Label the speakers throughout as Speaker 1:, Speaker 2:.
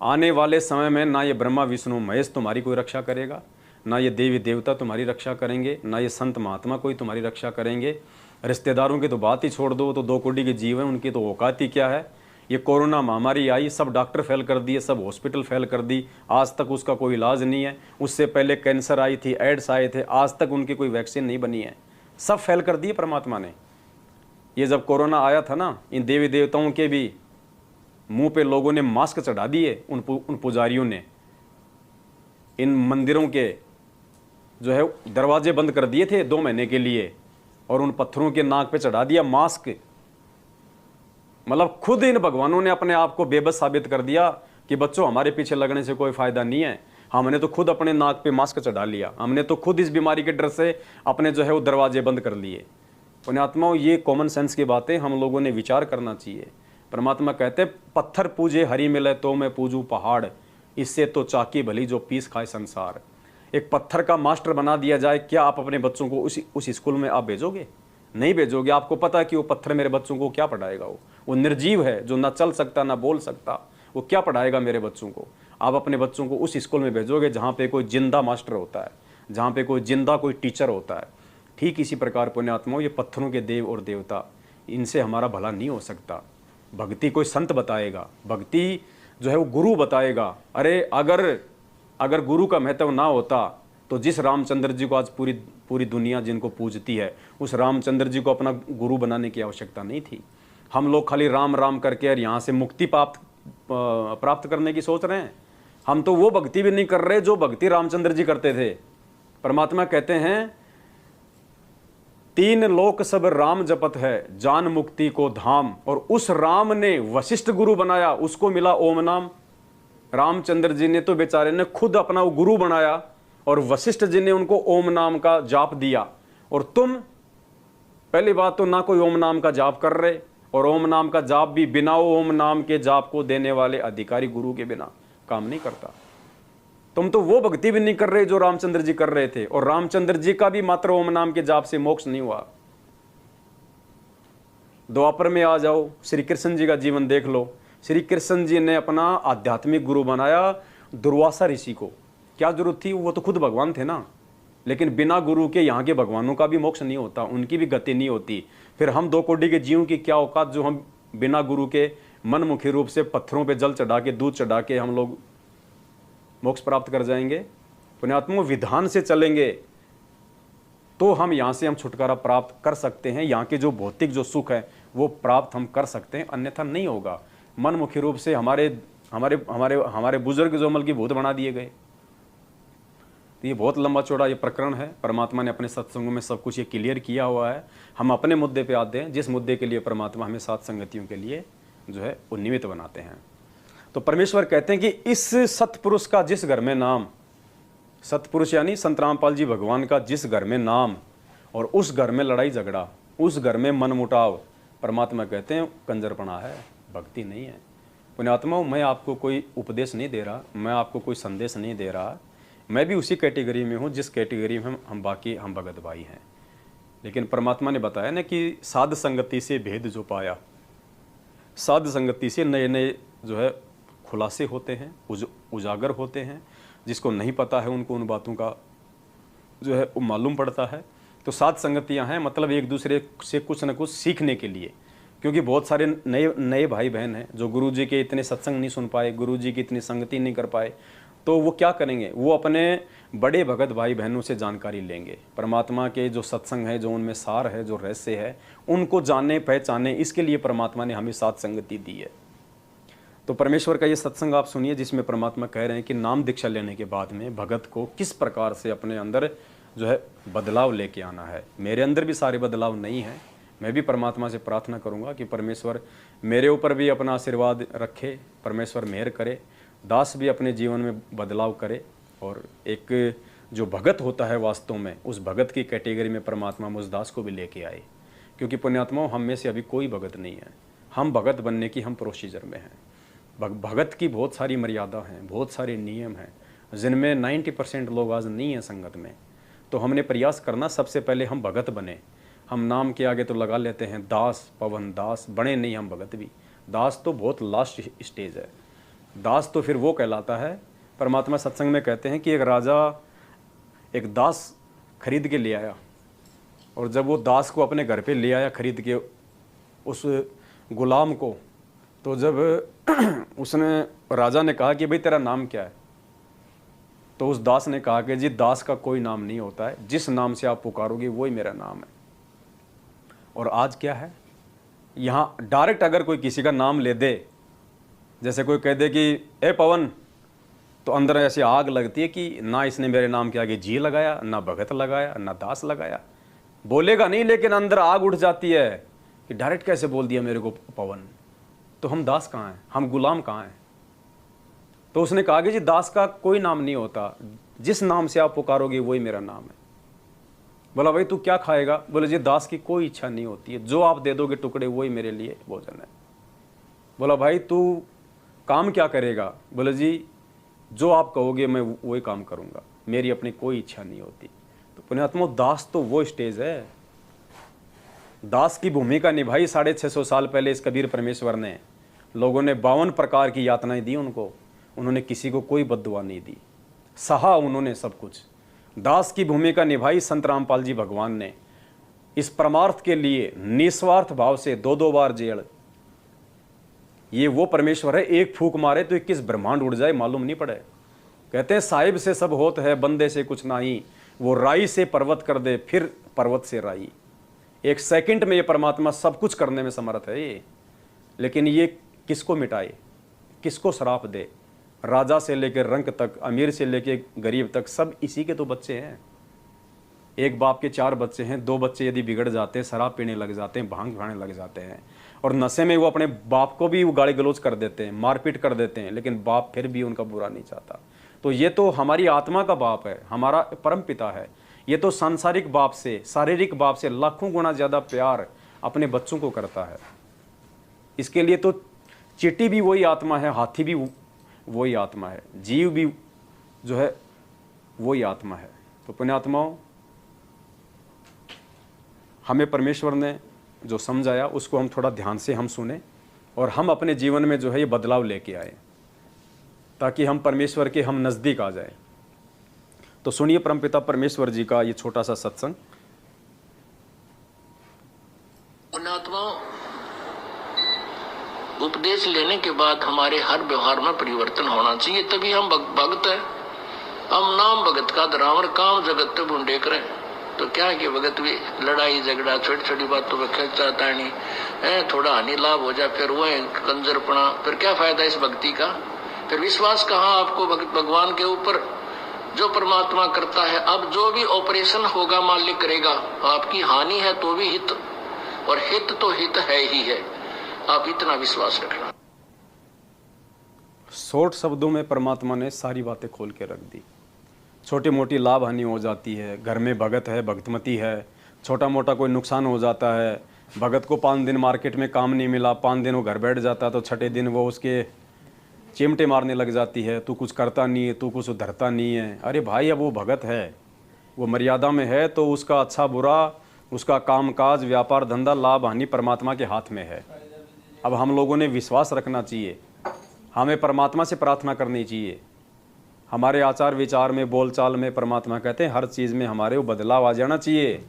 Speaker 1: आने वाले समय में ना ये ब्रह्मा विष्णु महेश तुम्हारी कोई रक्षा करेगा, ना ये देवी देवता तुम्हारी रक्षा करेंगे, ना ये संत महात्मा कोई तुम्हारी रक्षा करेंगे। रिश्तेदारों की तो बात ही छोड़ दो, तो 2 कोटी के जीव हैं, उनकी तो औकात ही क्या है। ये कोरोना महामारी आई, सब डॉक्टर फेल कर दिए, सब हॉस्पिटल फेल कर दी, आज तक उसका कोई इलाज नहीं है। उससे पहले कैंसर आई थी, एड्स आए थे, आज तक उनकी कोई वैक्सीन नहीं बनी है, सब फेल कर दिए परमात्मा ने। ये जब कोरोना आया था ना, इन देवी देवताओं के भी मुंह पे लोगों ने मास्क चढ़ा दिए, उन पुजारियों ने इन मंदिरों के जो है दरवाजे बंद कर दिए थे 2 महीने के लिए, और उन पत्थरों के नाक पे चढ़ा दिया मास्क। मतलब खुद इन भगवानों ने अपने आप को बेबस साबित कर दिया कि बच्चों हमारे पीछे लगने से कोई फायदा नहीं है, हमने तो खुद अपने नाक पे मास्क चढ़ा लिया, हमने तो खुद इस बीमारी के डर से अपने जो है वो दरवाजे बंद कर लिए। पुण्यात्माओं, ये कॉमन सेंस की बातें हम लोगों ने विचार करना चाहिए। परमात्मा कहते पत्थर पूजे हरि मिले तो मैं पूजूं पहाड़, इससे तो चाकी भली जो पीस खाए संसार। एक पत्थर का मास्टर बना दिया जाए, क्या आप अपने बच्चों को उस स्कूल में आप भेजोगे? नहीं भेजोगे। आपको पता है कि वो पत्थर मेरे बच्चों को क्या पढ़ाएगा। वो निर्जीव है, जो ना चल सकता ना बोल सकता, वो क्या पढ़ाएगा मेरे बच्चों को। आप अपने बच्चों को उस स्कूल में भेजोगे जहाँ पे कोई जिंदा मास्टर होता है, जहाँ पे कोई जिंदा कोई टीचर होता है। ठीक इसी प्रकार पुण्यात्माओं, ये पत्थरों के देव और देवता, इनसे हमारा भला नहीं हो सकता। भक्ति कोई संत बताएगा, भक्ति जो है वो गुरु बताएगा। अरे अगर गुरु का महत्व ना होता तो जिस रामचंद्र जी को आज पूरी दुनिया जिनको पूजती है, उस रामचंद्र जी को अपना गुरु बनाने की आवश्यकता नहीं थी। हम लोग खाली राम राम करके और यहाँ से मुक्ति प्राप्त करने की सोच रहे हैं। हम तो वो भक्ति भी नहीं कर रहे जो भक्ति रामचंद्र जी करते थे। परमात्मा कहते हैं 3 लोक सब राम जपत है, जान मुक्ति को धाम। और उस राम ने वशिष्ठ गुरु बनाया, उसको मिला ओम नाम। रामचंद्र जी ने तो बेचारे ने खुद अपना वो गुरु बनाया, और वशिष्ठ जी ने उनको ओम नाम का जाप दिया। और तुम पहली बात तो ना कोई ओम नाम का जाप कर रहे, और ओम नाम का जाप भी बिना ओम नाम के जाप को देने वाले अधिकारी गुरु के बिना काम नहीं करता। तुम तो वो भक्ति भी नहीं कर रहे जो रामचंद्र जी कर रहे थे, और रामचंद्र जी का भी मात्र ओम नाम के जाप से मोक्ष नहीं हुआ। द्वापर में आ जाओ, श्री कृष्ण जी का जीवन देख लो। श्री कृष्ण जी ने अपना आध्यात्मिक गुरु बनाया दुर्वासा ऋषि को। क्या जरूरत थी, वो तो खुद भगवान थे ना। लेकिन बिना गुरु के यहाँ के भगवानों का भी मोक्ष नहीं होता, उनकी भी गति नहीं होती। फिर हम 2 कोटि के जीवों की क्या औकात, जो हम बिना गुरु के मनमुखी रूप से पत्थरों पे जल चढ़ा के दूध चढ़ा के हम लोग मोक्ष प्राप्त कर जाएंगे। पुण्यात्मा, विधान से चलेंगे तो हम यहाँ से हम छुटकारा प्राप्त कर सकते हैं। यहाँ के जो भौतिक जो सुख है वो प्राप्त हम कर सकते हैं, अन्यथा नहीं होगा। मनमुखी रूप से हमारे हमारे हमारे हमारे बुजुर्ग जो अमल की भूत बना दिए गए। तो ये बहुत लंबा चौड़ा ये प्रकरण है। परमात्मा ने अपने सत्संगों में सब कुछ ये क्लियर किया हुआ है। हम अपने मुद्दे पे आते हैं, जिस मुद्दे के लिए परमात्मा हमें सात संगतियों के लिए जो है उन्निमित बनाते हैं। तो परमेश्वर कहते हैं कि इस सतपुरुष का जिस घर में नाम, सतपुरुष यानी संत रामपाल जी भगवान का जिस घर में नाम, और उस घर में लड़ाई झगड़ा, उस घर में मनमुटाव, परमात्मा कहते हैं कंजरपना है, भक्ति नहीं है। पुण्यात्माओं, मैं आपको कोई उपदेश नहीं दे रहा, मैं आपको कोई संदेश नहीं दे रहा। मैं भी उसी कैटेगरी में हूँ जिस कैटेगरी में हम भगत भाई हैं। लेकिन परमात्मा ने बताया ना कि साध संगति से भेद जो पाया, साध संगति से नए नए जो है खुलासे होते हैं, उजागर होते हैं। जिसको नहीं पता है उनको उन बातों का जो है वो मालूम पड़ता है। तो सात संगतियां हैं, मतलब एक दूसरे से कुछ न कुछ सीखने के लिए। क्योंकि बहुत सारे नए भाई बहन हैं जो गुरुजी के इतने सत्संग नहीं सुन पाए, गुरुजी की इतनी संगति नहीं कर पाए। तो वो क्या करेंगे, वो अपने बड़े भगत भाई बहनों से जानकारी लेंगे। परमात्मा के जो सत्संग है, जो उनमें सार है, जो रहस्य है, उनको जानने पहचाने, इसके लिए परमात्मा ने हमें सात संगति दी है। तो परमेश्वर का ये सत्संग आप सुनिए, जिसमें परमात्मा कह रहे हैं कि नाम दीक्षा लेने के बाद में भगत को किस प्रकार से अपने अंदर जो है बदलाव लेके आना है। मेरे अंदर भी सारे बदलाव नहीं है। मैं भी परमात्मा से प्रार्थना करूंगा कि परमेश्वर मेरे ऊपर भी अपना आशीर्वाद रखे, परमेश्वर मेहर करे, दास भी अपने जीवन में बदलाव करे, और एक जो भगत होता है वास्तव में, उस भगत की कैटेगरी में परमात्मा उस दास को भी लेके आए। क्योंकि पुण्यात्माओं, हम में से अभी कोई भगत नहीं है। हम भगत बनने की हम प्रोसीजर में हैं। भगत की बहुत सारी मर्यादा हैं, बहुत सारे नियम हैं, जिनमें 90% लोग आज नहीं हैं संगत में। तो हमने प्रयास करना, सबसे पहले हम भगत बने। हम नाम के आगे तो लगा लेते हैं दास, पवन दास, बने नहीं हम भगत भी। दास तो बहुत लास्ट स्टेज है। दास तो फिर वो कहलाता है। परमात्मा सत्संग में कहते हैं कि एक राजा एक दास खरीद के ले आया, और जब वो दास को अपने घर पे ले आया खरीद के उस गुलाम को, तो जब उसने राजा ने कहा कि भाई तेरा नाम क्या है, तो उस दास ने कहा कि जी दास का कोई नाम नहीं होता है, जिस नाम से आप पुकारोगे वही मेरा नाम है। और आज क्या है, यहाँ डायरेक्ट अगर कोई किसी का नाम ले दे, जैसे कोई कह दे कि ए पवन, तो अंदर ऐसी आग लगती है कि ना इसने मेरे नाम के आगे जी लगाया, ना भगत लगाया, ना दास लगाया, बोलेगा नहीं लेकिन अंदर आग उठ जाती है कि डायरेक्ट कैसे बोल दिया मेरे को पवन। तो हम दास कहाँ हैं, हम गुलाम कहाँ हैं? तो उसने कहा कि जी दास का कोई नाम नहीं होता, जिस नाम से आप पुकारोगे वही मेरा नाम है। बोला भाई तू क्या खाएगा? बोले जी दास की कोई इच्छा नहीं होती है, जो आप दे दोगे टुकड़े वही मेरे लिए भोजन है। बोला भाई तू काम क्या करेगा? बोले जी जो आप कहोगे मैं वही काम करूंगा, मेरी अपनी कोई इच्छा नहीं होती। तो पुण्यात्मा दास तो वो स्टेज है, दास की भूमिका निभाई 650 साल पहले इस कबीर परमेश्वर ने। लोगों ने 52 प्रकार की यातनाएं दी उनको, उन्होंने किसी को कोई बद्दुआ नहीं दी, सहा उन्होंने सब कुछ। दास की भूमिका निभाई संत रामपाल जी भगवान ने, इस परमार्थ के लिए निस्वार्थ भाव से 2-2 बार जेल। ये वो परमेश्वर है, एक फूक मारे तो 21 ब्रह्मांड उड़ जाए मालूम नहीं पड़े। कहते हैं साहिब से सब होत है, बंदे से कुछ नहीं, वो राई से पर्वत कर दे फिर पर्वत से राई। एक सेकंड में ये परमात्मा सब कुछ करने में समर्थ है ये। लेकिन ये किसको मिटाए, किसको श्राप दे? राजा से लेकर रंक तक, अमीर से लेकर गरीब तक, सब इसी के तो बच्चे हैं। एक बाप के 4 बच्चे हैं, 2 बच्चे यदि बिगड़ जाते हैं, शराब पीने लग जाते हैं, भांग खाने लग जाते हैं, और नशे में वो अपने बाप को भी वो गाली गलौज कर देते हैं, मारपीट कर देते हैं, लेकिन बाप फिर भी उनका बुरा नहीं चाहता। तो ये तो हमारी आत्मा का बाप है, हमारा परम पिता है। ये तो सांसारिक बाप से, शारीरिक बाप से लाखों गुना ज़्यादा प्यार अपने बच्चों को करता है। इसके लिए तो चींटी भी वही आत्मा है, हाथी भी वही आत्मा है, जीव भी जो है वही आत्मा है। तो पुण्यात्माओं, हमें परमेश्वर ने जो समझाया उसको हम थोड़ा ध्यान से हम सुने, और हम अपने जीवन में जो है ये बदलाव लेके आए, ताकि हम परमेश्वर के हम नज़दीक आ जाए। तो सुनिए परमपिता परमेश्वर जी का ये छोटा सा सत्संग।
Speaker 2: पुण्यात्माओं, उपदेश लेने के बाद हमारे हर व्यवहार में परिवर्तन होना चाहिए, तभी हम भक्त हैं। हम नाम भगत का धरावर, काम जगत पे भूडे करें तो क्या है कि भगत भी लड़ाई झगड़ा छोटी छोटी बातों पर खेल चाहता नहीं है, थोड़ा हानि लाभ हो जाए फिर वह कंजरपना, फिर क्या फायदा इस भक्ति का? फिर विश्वास कहाँ आपको भगवान के ऊपर जो परमात्मा करता है। अब जो भी ऑपरेशन होगा मालिक करेगा, आपकी हानि है तो भी हित, और हित तो हित है ही है, आप इतना विश्वास रखना।
Speaker 1: शॉर्ट शब्दों में परमात्मा ने सारी बातें खोल के रख दी। छोटी मोटी लाभ हानि हो जाती है, घर में भगत है, भक्तमती है, छोटा मोटा कोई नुकसान हो जाता है, भगत को 5 दिन मार्केट में काम नहीं मिला, 5 दिन वो घर बैठ जाता, तो छठे दिन वो उसके चिमटे मारने लग जाती है, तू कुछ करता नहीं है, तू कुछ उधरता नहीं है। अरे भाई, अब वो भगत है, वो मर्यादा में है, तो उसका अच्छा बुरा, उसका कामकाज, व्यापार धंधा, लाभ हानि परमात्मा के हाथ में है। अब हम लोगों ने विश्वास रखना चाहिए, हमें परमात्मा से प्रार्थना करनी चाहिए। हमारे आचार विचार में, बोलचाल में, परमात्मा कहते हैं हर चीज़ में हमारे वो बदलाव आ जाना चाहिए।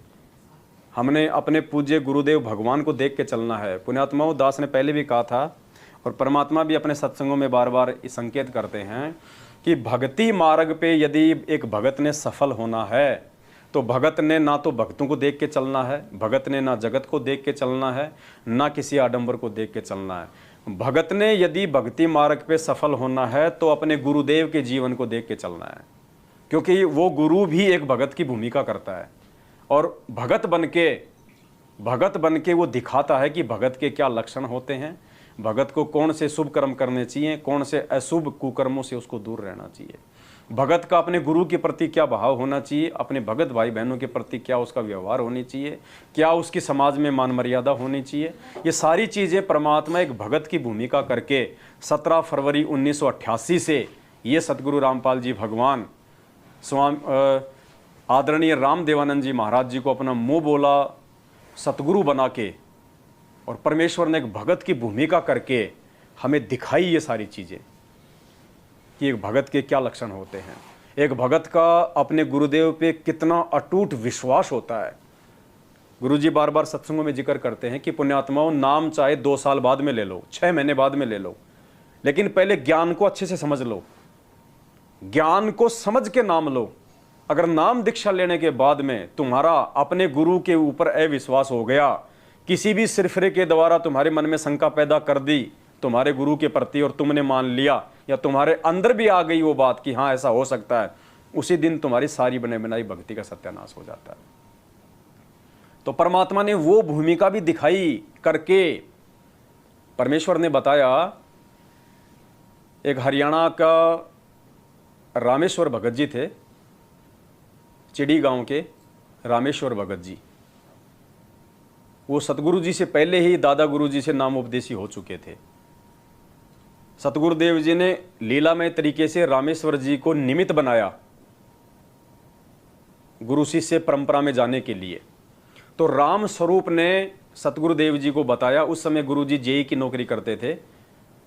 Speaker 1: हमने अपने पूज्य गुरुदेव भगवान को देख के चलना है। पुण्यात्माओं, दास ने पहले भी कहा था, और परमात्मा भी अपने सत्संगों में बार बार संकेत करते हैं कि भक्ति मार्ग पे यदि एक भगत ने सफल होना है, तो भगत ने ना तो भक्तों को देख के चलना है, भगत ने ना जगत को देख के चलना है, ना किसी आडंबर को देख के चलना है। भगत ने यदि भक्ति मार्ग पे सफल होना है तो अपने गुरुदेव के जीवन को देख के चलना है, क्योंकि वो गुरु भी एक भगत की भूमिका करता है, और भगत बन के वो दिखाता है कि भगत के क्या लक्षण होते हैं, भगत को कौन से शुभ कर्म करने चाहिए, कौन से अशुभ कुकर्मों से उसको दूर रहना चाहिए, भगत का अपने गुरु के प्रति क्या भाव होना चाहिए, अपने भगत भाई बहनों के प्रति क्या उसका व्यवहार होनी चाहिए, क्या उसकी समाज में मान मर्यादा होनी चाहिए। ये सारी चीज़ें परमात्मा एक भगत की भूमिका करके 17 फरवरी 1988 से ये सतगुरु रामपाल जी भगवान स्वामी आदरणीय राम देवानंद जी महाराज जी को अपना मुँह बोला सतगुरु बना के, और परमेश्वर ने एक भगत की भूमिका करके हमें दिखाई ये सारी चीज़ें। कि एक भगत के क्या लक्षण होते हैं। एक भगत का अपने गुरुदेव पे कितना अटूट विश्वास होता है। गुरुजी बार बार सत्संगों में जिक्र करते हैं कि पुण्यात्माओं, नाम चाहे 2 साल बाद में ले लो, 6 महीने बाद में ले लो, लेकिन पहले ज्ञान को अच्छे से समझ लो, ज्ञान को समझ के नाम लो। अगर नाम दीक्षा लेने के बाद में तुम्हारा अपने गुरु के ऊपर अविश्वास हो गया, किसी भी सिरफिरे के द्वारा तुम्हारे मन में शंका पैदा कर दी तुम्हारे गुरु के प्रति और तुमने मान लिया, या तुम्हारे अंदर भी आ गई वो बात कि हाँ ऐसा हो सकता है, उसी दिन तुम्हारी सारी बने बनाई भक्ति का सत्यानाश हो जाता है। तो परमात्मा ने वो भूमिका भी दिखाई करके परमेश्वर ने बताया। एक हरियाणा का रामेश्वर भगत जी थे, चिड़ी गांव के रामेश्वर भगत जी। वो सतगुरु जी से पहले ही दादा गुरु जी से नामोपदेशी हो चुके थे। सतगुरुदेव जी ने लीलामय तरीके से रामेश्वर जी को निमित्त बनाया गुरु शिष्य परंपरा में जाने के लिए। तो राम स्वरूप ने सतगुरुदेव जी को बताया। उस समय गुरु जी जेई की नौकरी करते थे,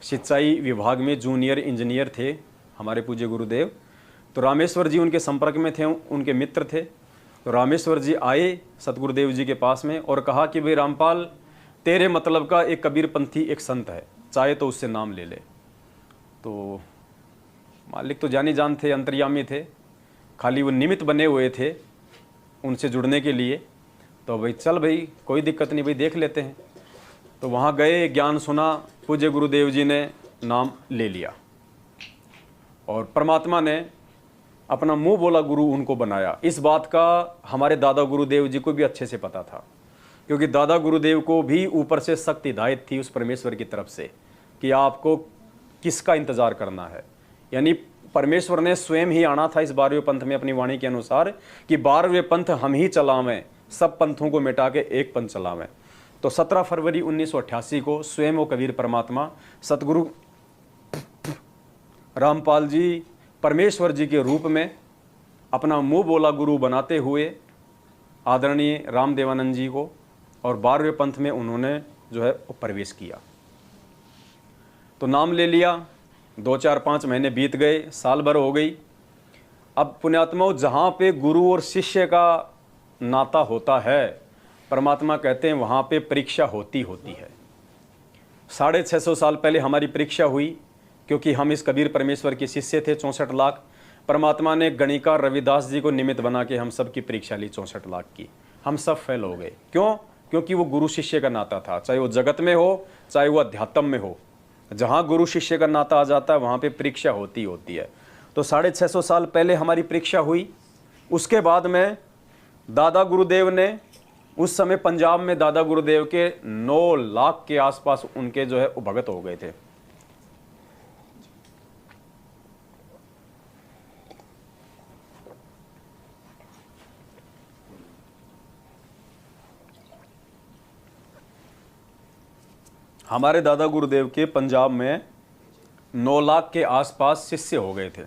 Speaker 1: सिंचाई विभाग में जूनियर इंजीनियर थे हमारे पूज्य गुरुदेव। तो रामेश्वर जी उनके संपर्क में थे, उनके मित्र थे। तो रामेश्वर जी आए सतगुरुदेव जी के पास में और कहा कि भाई रामपाल, तेरे मतलब का एक कबीरपंथी एक संत है, चाहे तो उससे नाम ले ले। तो मालिक तो जानी जान थे, अंतर्यामी थे, खाली वो निमित्त बने हुए थे उनसे जुड़ने के लिए। तो भाई चल भाई, कोई दिक्कत नहीं भाई, देख लेते हैं। तो वहाँ गए, ज्ञान सुना, पूज्य गुरुदेव जी ने नाम ले लिया और परमात्मा ने अपना मुंह बोला गुरु उनको बनाया। इस बात का हमारे दादा गुरुदेव जी को भी अच्छे से पता था, क्योंकि दादा गुरुदेव को भी ऊपर से सख्त हिदायत थी उस परमेश्वर की तरफ से कि आपको किसका इंतज़ार करना है। यानी परमेश्वर ने स्वयं ही आना था इस 12वें पंथ में अपनी वाणी के अनुसार कि 12वें पंथ हम ही चलावें, सब पंथों को मिटा के एक पंथ चलावें। तो 17 फरवरी 1988 को स्वयं वो कबीर परमात्मा सतगुरु रामपाल जी परमेश्वर जी के रूप में अपना मुंह बोला गुरु बनाते हुए आदरणीय रामदेवानंद जी को और 12वें पंथ में उन्होंने जो है प्रवेश किया। तो नाम ले लिया, 2, 4, 5 महीने बीत गए, साल भर हो गई। अब पुण्यात्माओं, जहाँ पे गुरु और शिष्य का नाता होता है, परमात्मा कहते हैं वहाँ पे परीक्षा होती है। 650 साल पहले हमारी परीक्षा हुई, क्योंकि हम इस कबीर परमेश्वर के शिष्य थे 64 लाख। परमात्मा ने गणिका रविदास जी को निमित्त बना के हम सब की परीक्षा ली 64 लाख की। हम सब फेल हो गए। क्यों? क्योंकि वो गुरु शिष्य का नाता था, चाहे वो जगत में हो चाहे वो अध्यात्म में हो। जहाँ गुरु शिष्य का नाता आ जाता है वहाँ पे परीक्षा होती है। तो 650 साल पहले हमारी परीक्षा हुई। उसके बाद में दादा गुरुदेव ने, उस समय पंजाब में दादा गुरुदेव के 9 लाख के आसपास उनके जो है भगत हो गए थे। हमारे दादा गुरुदेव के पंजाब में 9 लाख के आसपास शिष्य हो गए थे।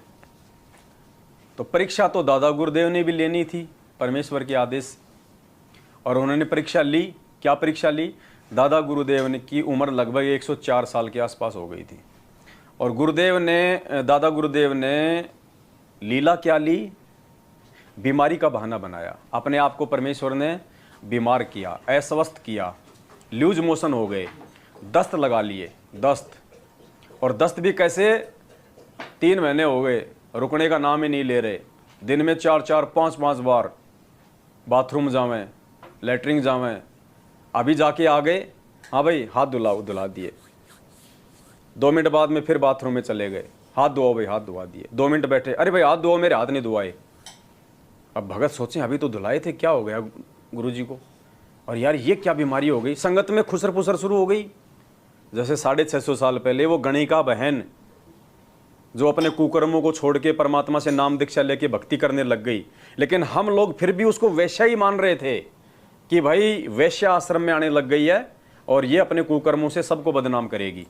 Speaker 1: तो परीक्षा तो दादा गुरुदेव ने भी लेनी थी परमेश्वर के आदेश, और उन्होंने परीक्षा ली। क्या परीक्षा ली? दादा गुरुदेव ने की उम्र लगभग 104 साल के आसपास हो गई थी, और दादा गुरुदेव ने लीला क्या ली? बीमारी का बहाना बनाया। अपने आप को परमेश्वर ने बीमार किया, अस्वस्थ किया, लूज मोशन हो गए, दस्त लगा लिए, दस्त। और दस्त भी कैसे? 3 महीने हो गए, रुकने का नाम ही नहीं ले रहे। दिन में 4-4, 5-5 बार बाथरूम जावें, लेटरिन जावें। अभी जाके आ गए, हाँ भाई हाथ धुला दिए। 2 मिनट बाद में फिर बाथरूम में चले गए, हाथ धोओ भाई, हाथ धुआ दिए। 2 मिनट बैठे, अरे भाई हाथ धोओ, मेरे हाथ नहीं धुआए। अब भगत सोचें अभी तो धुलाए थे, क्या हो गया गुरुजी को? और यार ये क्या बीमारी हो गई? संगत में खुसर पुसर शुरू हो गई। जैसे 650 साल पहले वो गणिका बहन जो अपने कुकर्मों को छोड़ के परमात्मा से नाम दीक्षा लेके भक्ति करने लग गई, लेकिन हम लोग फिर भी उसको वैश्या ही मान रहे थे कि भाई वैश्या आश्रम में आने लग गई है और ये अपने कुकर्मों से सबको बदनाम करेगी।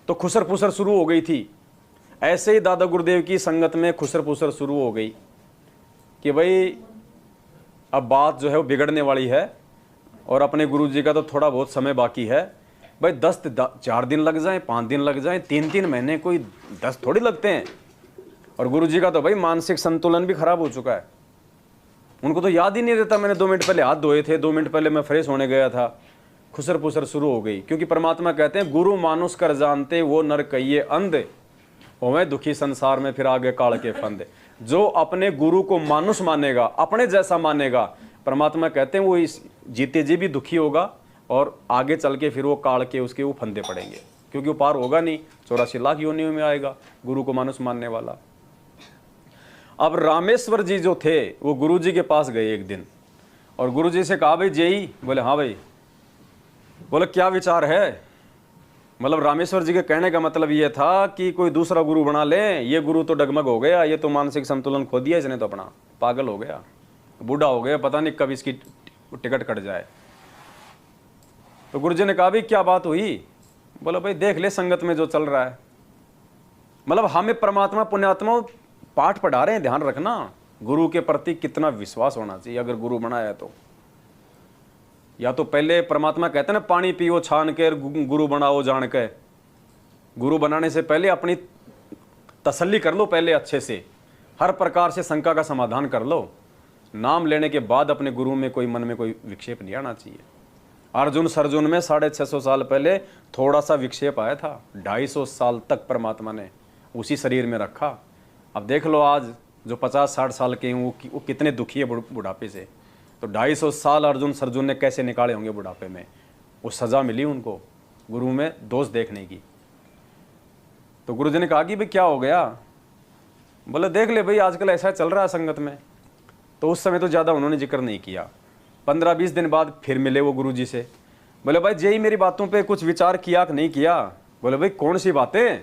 Speaker 1: तो खुसर पुसर शुरू हो गई थी। ऐसे ही दादा गुरुदेव की संगत में खुसर पुसर शुरू हो गई कि भाई अब बात जो है वो बिगड़ने वाली है और अपने गुरु जी का तो थोड़ा बहुत समय बाकी है। भाई 4 दिन लग जाएं, 5 दिन लग जाएं, 3-3 महीने, कोई 10 थोड़ी लगते हैं। और गुरुजी का तो भाई मानसिक संतुलन भी खराब हो चुका है। उनको तो याद ही नहीं रहता मैंने 2 मिनट पहले हाथ धोए थे, 2 मिनट पहले मैं फ्रेश होने गया था, खुसर पुसर शुरू हो गई। क्योंकि परमात्मा कहते हैं गुरु मानुष कर जानते वो नर कहिए अंध, होवे दुखी संसार में फिर आगे काल के फंदे। जो अपने गुरु को मानुष मानेगा, अपने जैसा मानेगा, परमात्मा कहते हैं वो इस जीते जी भी दुखी होगा और आगे चल के फिर वो काल के उसके वो फंदे पड़ेंगे, क्योंकि वो पार होगा नहीं, 84 लाख योनियों में आएगा गुरु को मानुष मानने वाला। अब रामेश्वर जी जो थे वो गुरु जी के पास गए एक दिन और गुरु जी से कहा भाई जेई, बोले हाँ भाई। बोले क्या विचार है? मतलब रामेश्वर जी के कहने का मतलब ये था कि कोई दूसरा गुरु बना ले, ये गुरु तो डगमग हो गया, ये तो मानसिक संतुलन खो दिया इसने, तो अपना पागल हो गया, बूढ़ा हो गया, पता नहीं कब इसकी टिकट कट जाए। तो गुरु जी ने कहा भाई क्या बात हुई? बोला भाई देख ले संगत में जो चल रहा है। मतलब हमें परमात्मा पुण्यात्मा पाठ पढ़ा रहे हैं, ध्यान रखना गुरु के प्रति कितना विश्वास होना चाहिए अगर गुरु बनाया तो। या तो पहले परमात्मा कहते हैं ना पानी पियो छान के गुरु बनाओ जान के। गुरु बनाने से पहले अपनी तसल्ली कर लो पहले अच्छे से, हर प्रकार से शंका का समाधान कर लो। नाम लेने के बाद अपने गुरु में कोई मन में कोई विक्षेप नहीं आना चाहिए। अर्जुन सर्जुन में 650 साल पहले थोड़ा सा विक्षेप आया था, 250 साल तक परमात्मा ने उसी शरीर में रखा। अब देख लो आज जो 50-60 साल के हैं वो कितने दुखी है बुढ़ापे से। तो 250 साल अर्जुन सर्जुन ने कैसे निकाले होंगे बुढ़ापे में, वो सज़ा मिली उनको गुरु में दोष देखने की। तो गुरु जी ने कहा कि भाई क्या हो गया? बोले देख ले भाई आजकल ऐसा चल रहा है संगत में। तो उस समय तो ज़्यादा उन्होंने जिक्र नहीं किया। 15-20 दिन बाद फिर मिले वो गुरु जी से। बोले भाई जेई मेरी बातों पे कुछ विचार किया कि नहीं किया? बोले भाई कौन सी बातें?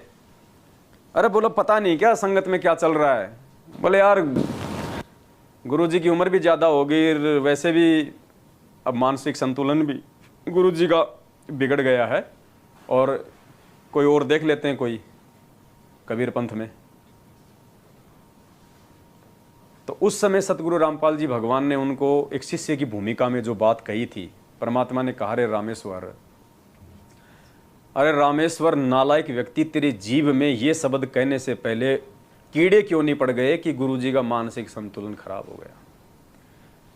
Speaker 1: अरे बोलो पता नहीं क्या संगत में क्या चल रहा है? बोले यार गुरु जी की उम्र भी ज़्यादा हो गई, वैसे भी अब मानसिक संतुलन भी गुरु जी का बिगड़ गया है और कोई और देख लेते हैं कोई कबीर पंथ में। तो उस समय सतगुरु रामपाल जी भगवान ने उनको एक शिष्य की भूमिका में जो बात कही थी, परमात्मा ने कहा रे रामेश्वर, अरे रामेश्वर नालायक व्यक्ति, तेरे जीव में ये शब्द कहने से पहले कीड़े क्यों नहीं पड़ गए कि गुरुजी का मानसिक संतुलन खराब हो गया?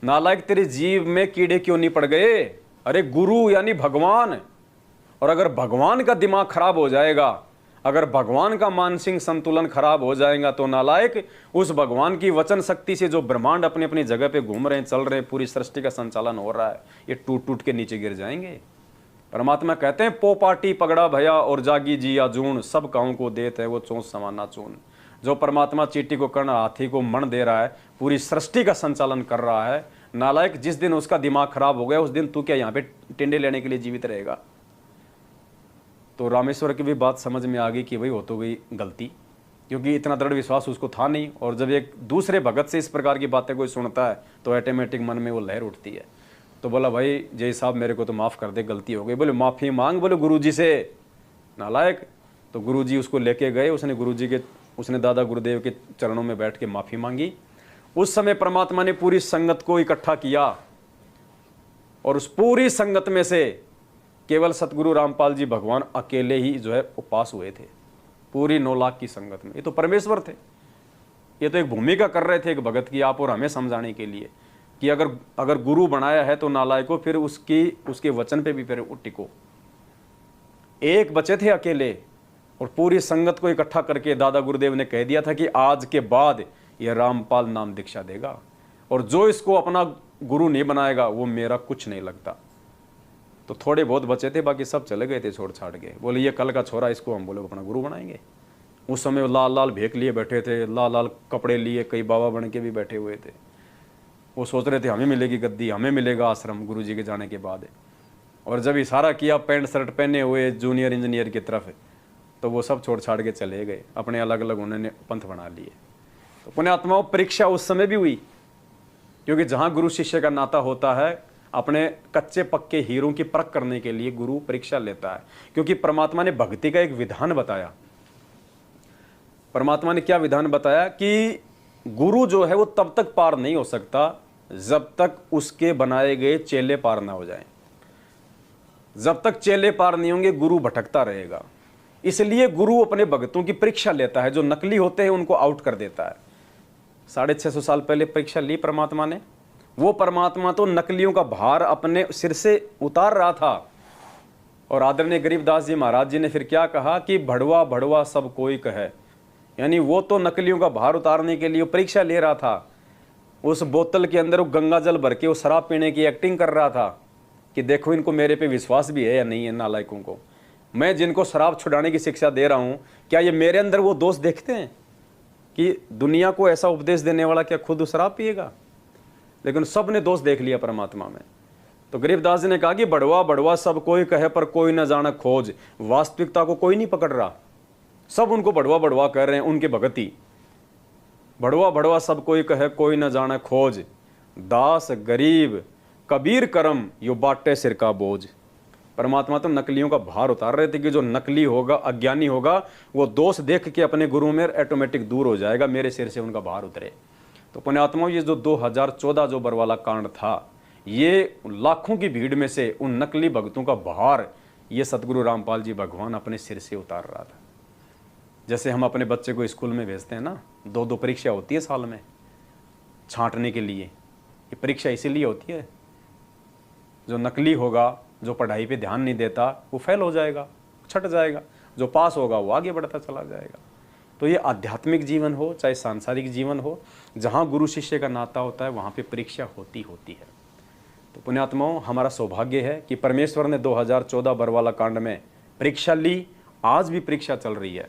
Speaker 1: नालायक तेरे जीव में कीड़े क्यों नहीं पड़ गए? अरे गुरु यानी भगवान, और अगर भगवान का दिमाग खराब हो जाएगा, अगर भगवान का मानसिक संतुलन खराब हो जाएगा तो नालायक उस भगवान की वचन शक्ति से जो ब्रह्मांड अपनी अपनी जगह पे घूम रहे हैं, चल रहे हैं, पूरी सृष्टि का संचालन हो रहा है, ये टूट टूट के नीचे गिर जाएंगे। परमात्मा कहते हैं पोपाटी पगड़ा भया और जागी जिया जून, सब काहों को देते हैं वो चोंच समाना चून। जो परमात्मा चींटी को कर्ण हाथी को मन दे रहा है, पूरी सृष्टि का संचालन कर रहा है, नालायक जिस दिन उसका दिमाग खराब हो गया उस दिन तू क्या यहाँ पे टिंडे लेने के लिए जीवित रहेगा? तो रामेश्वर की भी बात समझ में आ गई कि भाई हो तो गई गलती, क्योंकि इतना दृढ़ विश्वास उसको था नहीं। और जब एक दूसरे भगत से इस प्रकार की बातें कोई सुनता है तो ऑटोमेटिक मन में वो लहर उठती है। तो बोला भाई जय साहब मेरे को तो माफ़ कर दे, गलती हो गई। बोले माफ़ी मांग, बोले गुरुजी से, नालायक। तो गुरुजी उसको लेके गए, उसने दादा गुरुदेव के चरणों में बैठ के माफ़ी मांगी। उस समय परमात्मा ने पूरी संगत को इकट्ठा किया और उस पूरी संगत में से केवल सतगुरु रामपाल जी भगवान अकेले ही जो है उपास हुए थे, पूरी 9 लाख की संगत में। ये तो परमेश्वर थे, ये तो एक भूमिका कर रहे थे एक भगत की आप और हमें समझाने के लिए कि अगर गुरु बनाया है तो नालायको फिर उसके वचन पे भी फिर टिको। एक बचे थे अकेले और पूरी संगत को इकट्ठा करके दादा गुरुदेव ने कह दिया था कि आज के बाद यह रामपाल नाम दीक्षा देगा और जो इसको अपना गुरु नहीं बनाएगा वो मेरा कुछ नहीं लगता। तो थोड़े बहुत बचे थे, बाकी सब चले गए थे छोड़ छाड़ के। बोले ये कल का छोरा, इसको हम बोले अपना गुरु बनाएंगे। उस समय लाल लाल भेक लिए बैठे थे, लाल लाल कपड़े लिए, कई बाबा बन के भी बैठे हुए थे। वो सोच रहे थे हमें मिलेगी गद्दी, हमें मिलेगा आश्रम गुरु जी के जाने के बाद। और जब इशारा किया पैंट शर्ट पहने हुए जूनियर इंजीनियर की तरफ, तो वो सब छोड़ छाड़ के चले गए, अपने अलग अलग उन्होंने पंथ बना लिए। तो पुण्यात्माओं परीक्षा उस समय भी हुई, क्योंकि जहाँ गुरु शिष्य का नाता होता है अपने कच्चे पक्के हीरों की परख करने के लिए गुरु परीक्षा लेता है। क्योंकि परमात्मा ने भक्ति का एक विधान बताया। परमात्मा ने क्या विधान बताया कि गुरु जो है वो तब तक पार नहीं हो सकता जब तक उसके बनाए गए चेले पार ना हो जाएं। जब तक चेले पार नहीं होंगे गुरु भटकता रहेगा। इसलिए गुरु अपने भक्तों की परीक्षा लेता है, जो नकली होते हैं उनको आउट कर देता है। 650 साल पहले परीक्षा ली परमात्मा ने। वो परमात्मा तो नकलियों का भार अपने सिर से उतार रहा था। और आदरणीय गरीबदास जी महाराज जी ने फिर क्या कहा कि भड़वा भड़वा सब कोई कहे, यानी वो तो नकलियों का भार उतारने के लिए परीक्षा ले रहा था। उस बोतल के अंदर वो गंगा जल भर के वो शराब पीने की एक्टिंग कर रहा था कि देखो इनको मेरे पे विश्वास भी है या नहीं है, नालायकों को। मैं जिनको शराब छुड़ाने की शिक्षा दे रहा हूं, क्या ये मेरे अंदर वो दोष देखते हैं कि दुनिया को ऐसा उपदेश देने वाला क्या खुद शराब पिएगा? लेकिन सब ने दोष देख लिया परमात्मा में। तो गरीबदास जी ने कहा कि बड़वा बड़वा सब कोई कहे पर कोई न जाने खोज। वास्तविकता को कोई नहीं पकड़ रहा, सब उनको बड़वा बड़वा कह रहे हैं, उनके भगती। बड़वा बड़वा सब कोई कहे कोई न जाने खोज, दास गरीब कबीर करम यो बाटे सिर का बोझ। परमात्मा तो नकलियों का भार उतार रहे थे कि जो नकली होगा, अज्ञानी होगा, वो दोष देख के अपने गुरु में ऑटोमेटिक दूर हो जाएगा, मेरे सिर से उनका भार उतरे। तो पुण्यात्माओं, ये जो 2014 जो बरवाला कांड था, ये लाखों की भीड़ में से उन नकली भक्तों का भार ये सतगुरु रामपाल जी भगवान अपने सिर से उतार रहा था। जैसे हम अपने बच्चे को स्कूल में भेजते हैं ना, 2 परीक्षा होती है साल में छांटने के लिए। ये परीक्षा इसीलिए होती है, जो नकली होगा, जो पढ़ाई पे ध्यान नहीं देता, वो फेल हो जाएगा, छट जाएगा। जो पास होगा वो आगे बढ़ता चला जाएगा। तो ये आध्यात्मिक जीवन हो चाहे सांसारिक जीवन हो, जहाँ गुरु शिष्य का नाता होता है वहाँ पे परीक्षा होती है। तो पुण्यात्माओं, हमारा सौभाग्य है कि परमेश्वर ने 2014 बरवाला कांड में परीक्षा ली। आज भी परीक्षा चल रही है।